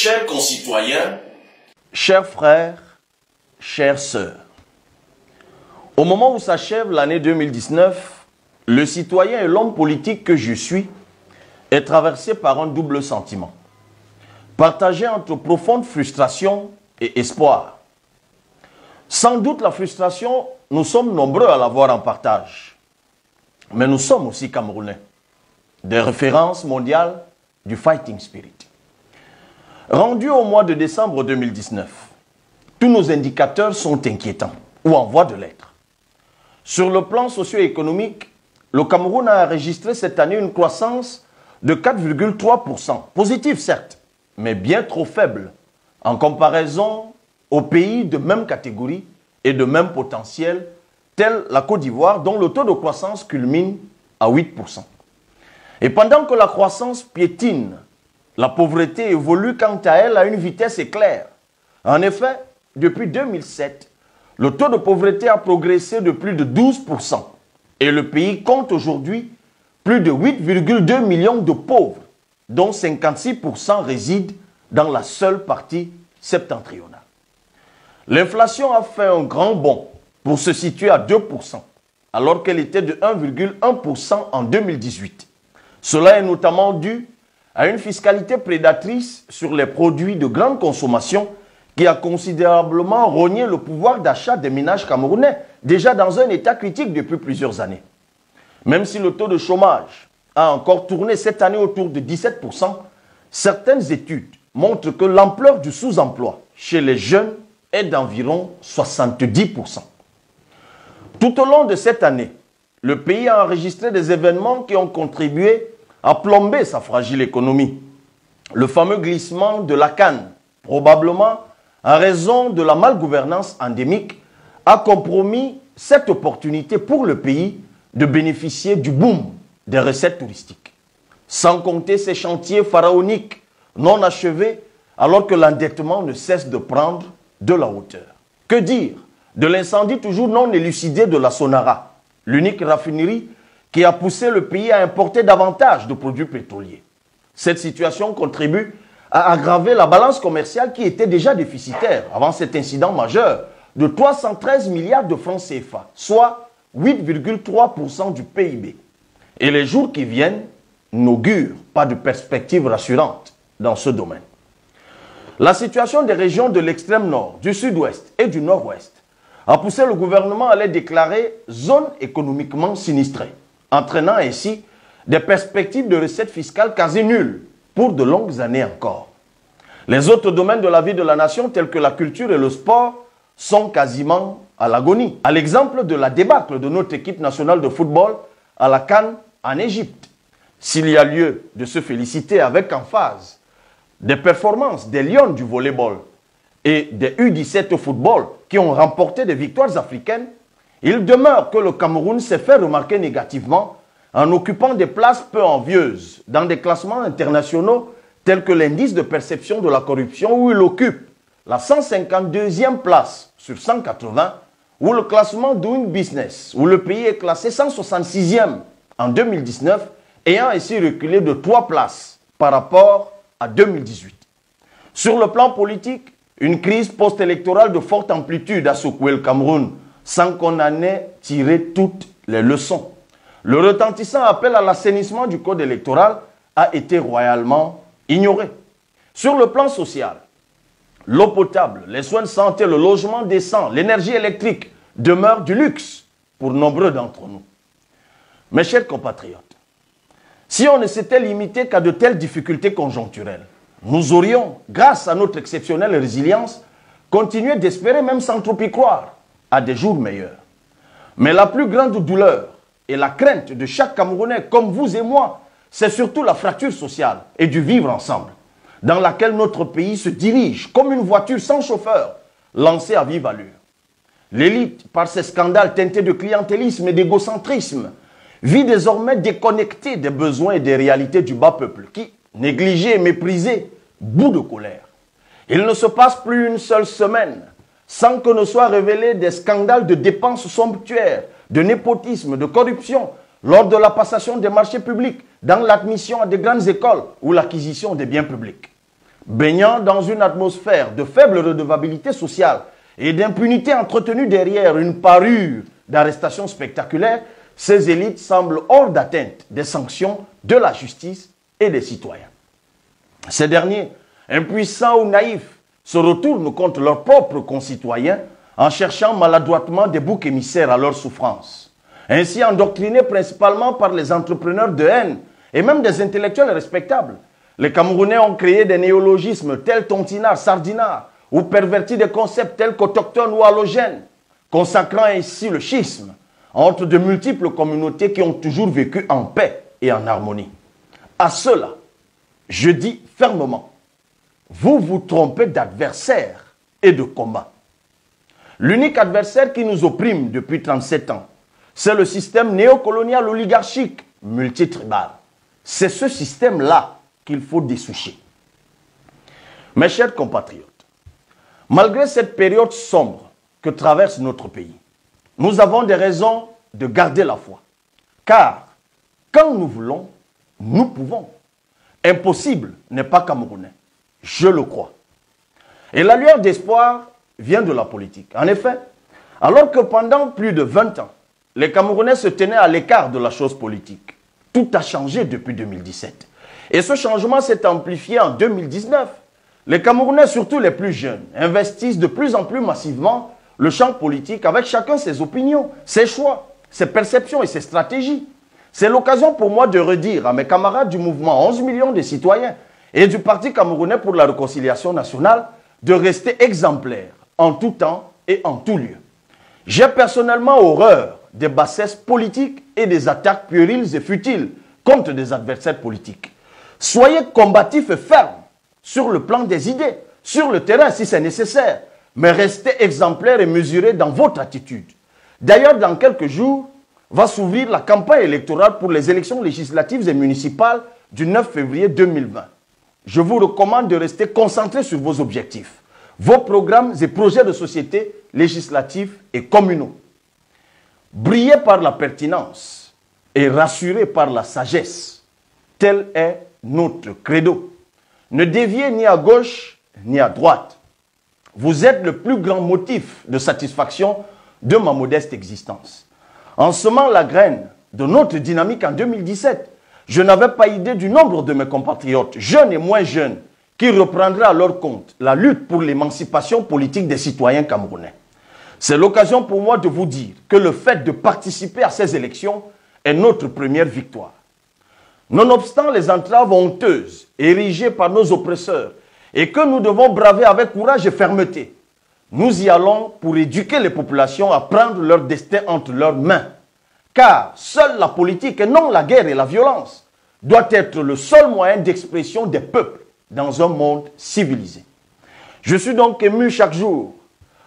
Chers concitoyens, chers frères, chères sœurs, au moment où s'achève l'année 2019, le citoyen et l'homme politique que je suis est traversé par un double sentiment, partagé entre profonde frustration et espoir. Sans doute la frustration, nous sommes nombreux à l'avoir en partage, mais nous sommes aussi Camerounais, des références mondiales du fighting spirit. Rendu au mois de décembre 2019, tous nos indicateurs sont inquiétants ou en voie de l'être. Sur le plan socio-économique, le Cameroun a enregistré cette année une croissance de 4,3%, positive certes, mais bien trop faible en comparaison aux pays de même catégorie et de même potentiel, tels la Côte d'Ivoire, dont le taux de croissance culmine à 8%. Et pendant que la croissance piétine, la pauvreté évolue quant à elle à une vitesse éclair. En effet, depuis 2007, le taux de pauvreté a progressé de plus de 12% et le pays compte aujourd'hui plus de 8,2 millions de pauvres, dont 56% résident dans la seule partie septentrionale. L'inflation a fait un grand bond pour se situer à 2%, alors qu'elle était de 1,1% en 2018. Cela est notamment dû à une fiscalité prédatrice sur les produits de grande consommation qui a considérablement rogné le pouvoir d'achat des ménages camerounais, déjà dans un état critique depuis plusieurs années. Même si le taux de chômage a encore tourné cette année autour de 17%, certaines études montrent que l'ampleur du sous-emploi chez les jeunes est d'environ 70%. Tout au long de cette année, le pays a enregistré des événements qui ont contribué à plomber sa fragile économie. Le fameux glissement de la canne, probablement en raison de la malgouvernance endémique, a compromis cette opportunité pour le pays de bénéficier du boom des recettes touristiques. Sans compter ces chantiers pharaoniques non achevés alors que l'endettement ne cesse de prendre de la hauteur. Que dire de l'incendie toujours non élucidé de la Sonara, l'unique raffinerie qui a poussé le pays à importer davantage de produits pétroliers. Cette situation contribue à aggraver la balance commerciale qui était déjà déficitaire avant cet incident majeur de 313 milliards de francs CFA, soit 8,3% du PIB. Et les jours qui viennent n'augurent pas de perspectives rassurantes dans ce domaine. La situation des régions de l'extrême nord, du sud-ouest et du nord-ouest a poussé le gouvernement à les déclarer zones économiquement sinistrées, entraînant ainsi des perspectives de recettes fiscales quasi nulles pour de longues années encore. Les autres domaines de la vie de la nation, tels que la culture et le sport, sont quasiment à l'agonie. À l'exemple de la débâcle de notre équipe nationale de football à la CAN en Égypte. S'il y a lieu de se féliciter avec emphase des performances des Lions du volleyball et des U17 football qui ont remporté des victoires africaines, il demeure que le Cameroun s'est fait remarquer négativement en occupant des places peu envieuses dans des classements internationaux tels que l'indice de perception de la corruption où il occupe la 152e place sur 180 ou le classement Doing Business où le pays est classé 166e en 2019 ayant ainsi reculé de 3 places par rapport à 2018. Sur le plan politique, une crise post-électorale de forte amplitude a secoué le Cameroun sans qu'on en ait tiré toutes les leçons. Le retentissant appel à l'assainissement du code électoral a été royalement ignoré. Sur le plan social, l'eau potable, les soins de santé, le logement décent, l'énergie électrique demeurent du luxe pour nombreux d'entre nous. Mes chers compatriotes, si on ne s'était limité qu'à de telles difficultés conjoncturelles, nous aurions, grâce à notre exceptionnelle résilience, continué d'espérer, même sans trop y croire, à des jours meilleurs. Mais la plus grande douleur et la crainte de chaque Camerounais, comme vous et moi, c'est surtout la fracture sociale et du vivre ensemble, dans laquelle notre pays se dirige comme une voiture sans chauffeur, lancée à vive allure. L'élite, par ses scandales teintés de clientélisme et d'égocentrisme, vit désormais déconnectée des besoins et des réalités du bas peuple, qui, négligé et méprisé, bout de colère. Il ne se passe plus une seule semaine sans que ne soient révélés des scandales de dépenses somptuaires, de népotisme, de corruption, lors de la passation des marchés publics, dans l'admission à de grandes écoles ou l'acquisition des biens publics. Baignant dans une atmosphère de faible redevabilité sociale et d'impunité entretenue derrière une parure d'arrestations spectaculaires, ces élites semblent hors d'atteinte des sanctions de la justice et des citoyens. Ces derniers, impuissants ou naïfs, se retournent contre leurs propres concitoyens en cherchant maladroitement des boucs émissaires à leur souffrance. Ainsi endoctrinés principalement par les entrepreneurs de haine et même des intellectuels respectables, les Camerounais ont créé des néologismes tels tontinard, sardinard, ou perverti des concepts tels qu'autochtones ou halogènes, consacrant ainsi le schisme entre de multiples communautés qui ont toujours vécu en paix et en harmonie. À cela, je dis fermement, vous vous trompez d'adversaire et de combat. L'unique adversaire qui nous opprime depuis 37 ans, c'est le système néocolonial oligarchique multitribal. C'est ce système-là qu'il faut dessoucher. Mes chers compatriotes, malgré cette période sombre que traverse notre pays, nous avons des raisons de garder la foi. Car, quand nous voulons, nous pouvons. Impossible n'est pas camerounais. Je le crois. Et la lueur d'espoir vient de la politique. En effet, alors que pendant plus de 20 ans, les Camerounais se tenaient à l'écart de la chose politique, tout a changé depuis 2017. Et ce changement s'est amplifié en 2019. Les Camerounais, surtout les plus jeunes, investissent de plus en plus massivement le champ politique avec chacun ses opinions, ses choix, ses perceptions et ses stratégies. C'est l'occasion pour moi de redire à mes camarades du mouvement 11 millions de citoyens et du Parti camerounais pour la réconciliation nationale de rester exemplaires en tout temps et en tout lieu. J'ai personnellement horreur des bassesses politiques et des attaques puériles et futiles contre des adversaires politiques. Soyez combatifs et fermes sur le plan des idées, sur le terrain si c'est nécessaire, mais restez exemplaires et mesurés dans votre attitude. D'ailleurs, dans quelques jours, va s'ouvrir la campagne électorale pour les élections législatives et municipales du 9 février 2020. Je vous recommande de rester concentrés sur vos objectifs, vos programmes et projets de société législatifs et communaux. Brillez par la pertinence et rassurez par la sagesse. Tel est notre credo. Ne déviez ni à gauche ni à droite. Vous êtes le plus grand motif de satisfaction de ma modeste existence. En semant la graine de notre dynamique en 2017, je n'avais pas idée du nombre de mes compatriotes, jeunes et moins jeunes, qui reprendraient à leur compte la lutte pour l'émancipation politique des citoyens camerounais. C'est l'occasion pour moi de vous dire que le fait de participer à ces élections est notre première victoire. Nonobstant les entraves honteuses érigées par nos oppresseurs et que nous devons braver avec courage et fermeté, nous y allons pour éduquer les populations à prendre leur destin entre leurs mains. Car seule la politique et non la guerre et la violence doit être le seul moyen d'expression des peuples dans un monde civilisé. Je suis donc ému chaque jour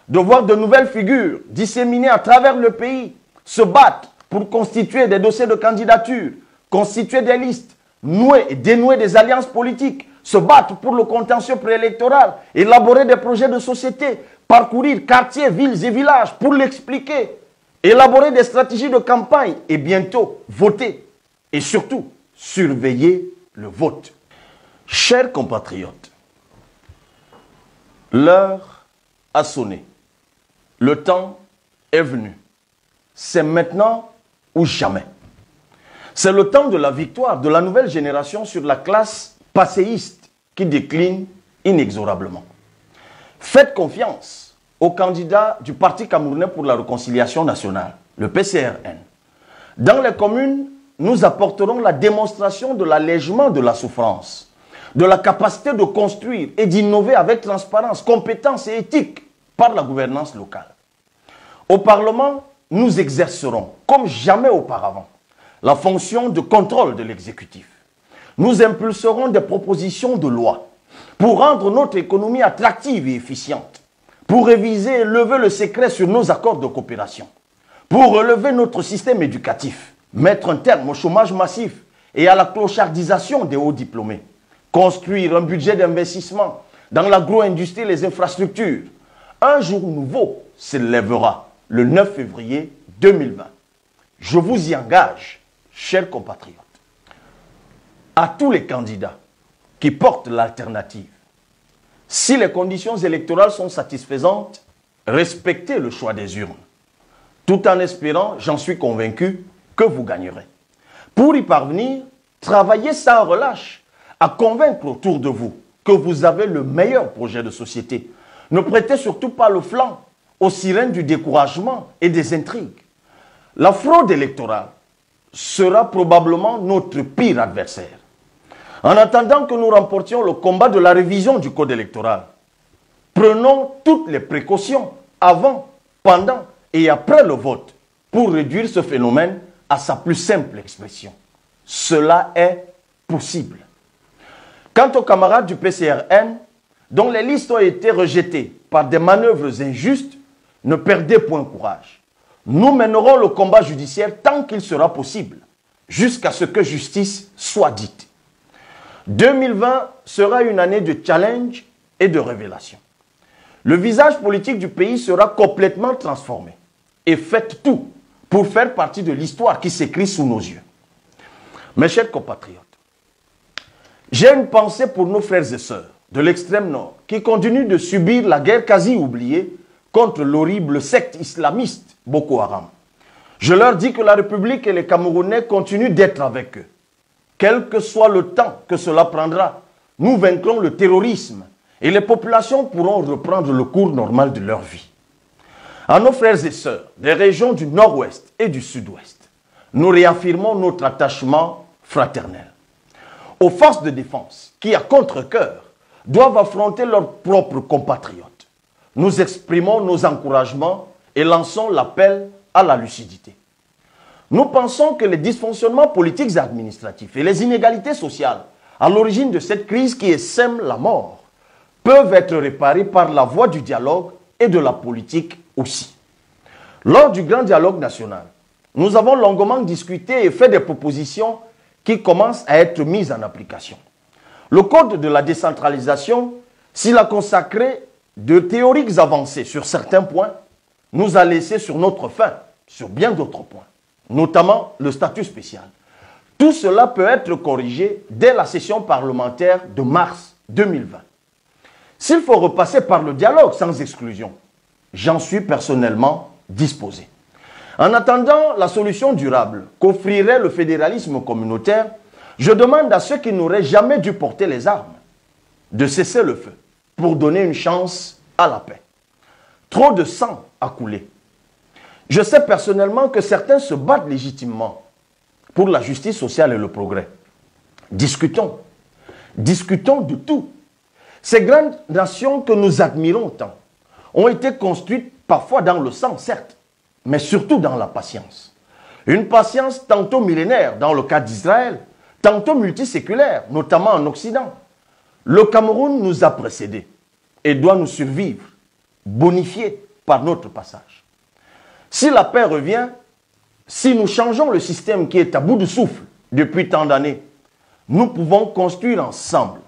de voir de nouvelles figures disséminées à travers le pays se battre pour constituer des dossiers de candidature, constituer des listes, nouer et dénouer des alliances politiques, se battre pour le contentieux préélectoral, élaborer des projets de société, parcourir quartiers, villes et villages pour l'expliquer, élaborer des stratégies de campagne et bientôt voter. Et surtout, surveiller le vote. Chers compatriotes, l'heure a sonné. Le temps est venu. C'est maintenant ou jamais. C'est le temps de la victoire de la nouvelle génération sur la classe passéiste qui décline inexorablement. Faites confiance aux candidats du Parti camerounais pour la réconciliation nationale, le PCRN. Dans les communes, nous apporterons la démonstration de l'allègement de la souffrance, de la capacité de construire et d'innover avec transparence, compétence et éthique par la gouvernance locale. Au Parlement, nous exercerons, comme jamais auparavant, la fonction de contrôle de l'exécutif. Nous impulserons des propositions de loi pour rendre notre économie attractive et efficiente, pour réviser et lever le secret sur nos accords de coopération, pour relever notre système éducatif, mettre un terme au chômage massif et à la clochardisation des hauts diplômés, construire un budget d'investissement dans l'agro-industrie et les infrastructures. Un jour nouveau s'élèvera le 9 février 2020. Je vous y engage, chers compatriotes, à tous les candidats qui portent l'alternative, Si les conditions électorales sont satisfaisantes, respectez le choix des urnes, tout en espérant, j'en suis convaincu, que vous gagnerez. Pour y parvenir, travaillez sans relâche à convaincre autour de vous que vous avez le meilleur projet de société. Ne prêtez surtout pas le flanc aux sirènes du découragement et des intrigues. La fraude électorale sera probablement notre pire adversaire. En attendant que nous remportions le combat de la révision du code électoral, prenons toutes les précautions avant, pendant et après le vote pour réduire ce phénomène à sa plus simple expression. Cela est possible. Quant aux camarades du PCRN, dont les listes ont été rejetées par des manœuvres injustes, ne perdez point courage. Nous mènerons le combat judiciaire tant qu'il sera possible, jusqu'à ce que justice soit dite. 2020 sera une année de challenge et de révélation. Le visage politique du pays sera complètement transformé. Et faites tout pour faire partie de l'histoire qui s'écrit sous nos yeux. Mes chers compatriotes, j'ai une pensée pour nos frères et sœurs de l'extrême nord qui continuent de subir la guerre quasi oubliée contre l'horrible secte islamiste Boko Haram. Je leur dis que la République et les Camerounais continuent d'être avec eux. Quel que soit le temps que cela prendra, nous vaincrons le terrorisme et les populations pourront reprendre le cours normal de leur vie. À nos frères et sœurs des régions du nord-ouest et du sud-ouest, nous réaffirmons notre attachement fraternel. Aux forces de défense qui, à contre-cœur, doivent affronter leurs propres compatriotes, nous exprimons nos encouragements et lançons l'appel à la lucidité. Nous pensons que les dysfonctionnements politiques et administratifs et les inégalités sociales à l'origine de cette crise qui sème la mort peuvent être réparés par la voie du dialogue et de la politique aussi. Lors du grand dialogue national, nous avons longuement discuté et fait des propositions qui commencent à être mises en application. Le code de la décentralisation, s'il a consacré de théoriques avancées sur certains points, nous a laissé sur notre faim sur bien d'autres points, notamment le statut spécial. Tout cela peut être corrigé dès la session parlementaire de mars 2020. S'il faut repasser par le dialogue sans exclusion, j'en suis personnellement disposé. En attendant la solution durable qu'offrirait le fédéralisme communautaire, je demande à ceux qui n'auraient jamais dû porter les armes de cesser le feu pour donner une chance à la paix. Trop de sang a coulé. Je sais personnellement que certains se battent légitimement pour la justice sociale et le progrès. Discutons. Discutons de tout. Ces grandes nations que nous admirons tant ont été construites parfois dans le sang, certes, mais surtout dans la patience. Une patience tantôt millénaire dans le cas d'Israël, tantôt multiséculaire, notamment en Occident. Le Cameroun nous a précédés et doit nous survivre, bonifié par notre passage. Si la paix revient, si nous changeons le système qui est à bout de souffle depuis tant d'années, nous pouvons construire ensemble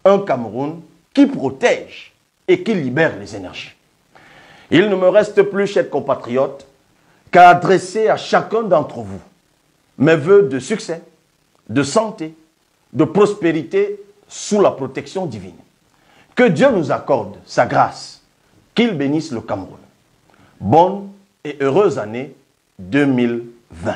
un Cameroun qui protège et qui libère les énergies. Il ne me reste plus, chers compatriotes, qu'à adresser à chacun d'entre vous mes vœux de succès, de santé, de prospérité sous la protection divine. Que Dieu nous accorde sa grâce, qu'il bénisse le Cameroun. Bonne et heureuse année 2020.